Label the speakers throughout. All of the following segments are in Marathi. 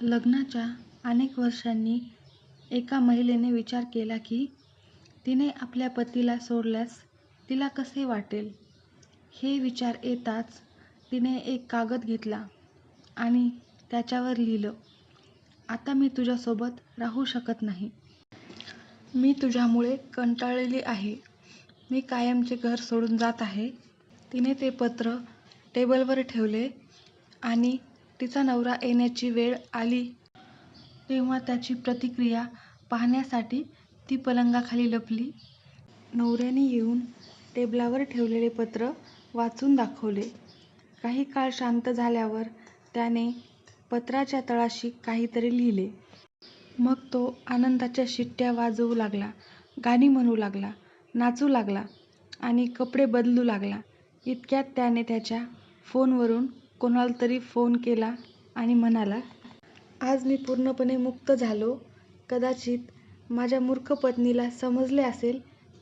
Speaker 1: लग्नाच्या अनेक वर्षांनी एका महिलेने विचार केला की तिने आपल्या पतीला सोडल्यास तिला कसे वाटेल. हे विचार येताच तिने एक कागद घेतला आणि त्याच्यावर लिहिलं, आता मी तुझ्यासोबत राहू शकत नाही. मी तुझ्यामुळे कंटाळलेली आहे. मी कायमचे घर सोडून जात आहे. तिने ते पत्र टेबलवर ठेवले आणि तिचा नवरा येण्याची वेळ आली तेव्हा त्याची प्रतिक्रिया पाहण्यासाठी ती पलंगाखाली लपली. नवऱ्याने येऊन टेबलावर ठेवलेले पत्र वाचून दाखवले. काही काळ शांत झाल्यावर त्याने पत्राच्या तळाशी काहीतरी लिहिले. मग तो आनंदाच्या शिट्ट्या वाजवू लागला, गाणी म्हणू लागला, नाचू लागला आणि कपडे बदलू लागला. इतक्यात त्याने त्याच्या फोनवरून कोणाला तरी फोन केला आणि म्हणाला, आज मी पूर्णपणे मुक्त झालो. कदाचित माझ्या मूर्ख पत्नीला समजले असेल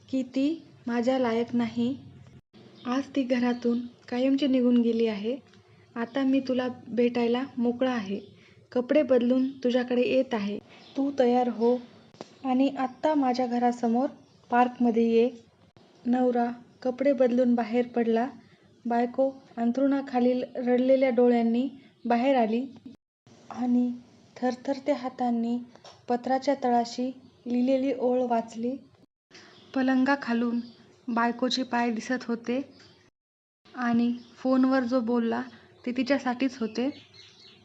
Speaker 1: की ती माझ्या लायक नाही. आज ती घरातून कायमची निघून गेली आहे. आता मी तुला भेटायला मोकळा आहे. कपडे बदलून तुझ्याकडे येत आहे. तू तयार हो आणि आत्ता माझ्या घरासमोर पार्कमध्ये ये. नवरा कपडे बदलून बाहेर पडला. बायको अंथरुणाखालील रडलेल्या डोळ्यांनी बाहेर आली आणि थरथरत्या हातांनी पत्राच्या तळाशी लिहिलेली ओळ वाचली. पलंगाखालून बायकोचे पाय दिसत होते आणि फोनवर जो बोलला ते तिच्यासाठीच होते.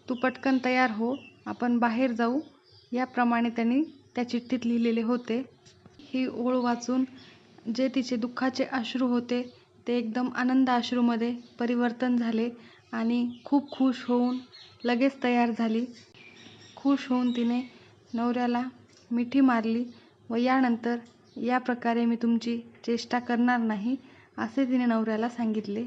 Speaker 1: तू पटकन तयार हो, आपण बाहेर जाऊ, याप्रमाणे त्यांनी त्या चिठ्ठीत लिहिलेले होते. ही ओळ वाचून जे तिचे दुःखाचे अश्रू होते ते एकदम आनंद अश्रूमध्ये परिवर्तन झाले आणि खूप खुश होऊन लगेच तयार झाली. खुश होऊन तिने नवऱ्याला मिठी मारली व यानंतर या प्रकारे मी तुमची चेष्टा करणार नाही, असे तिने नवऱ्याला सांगितले.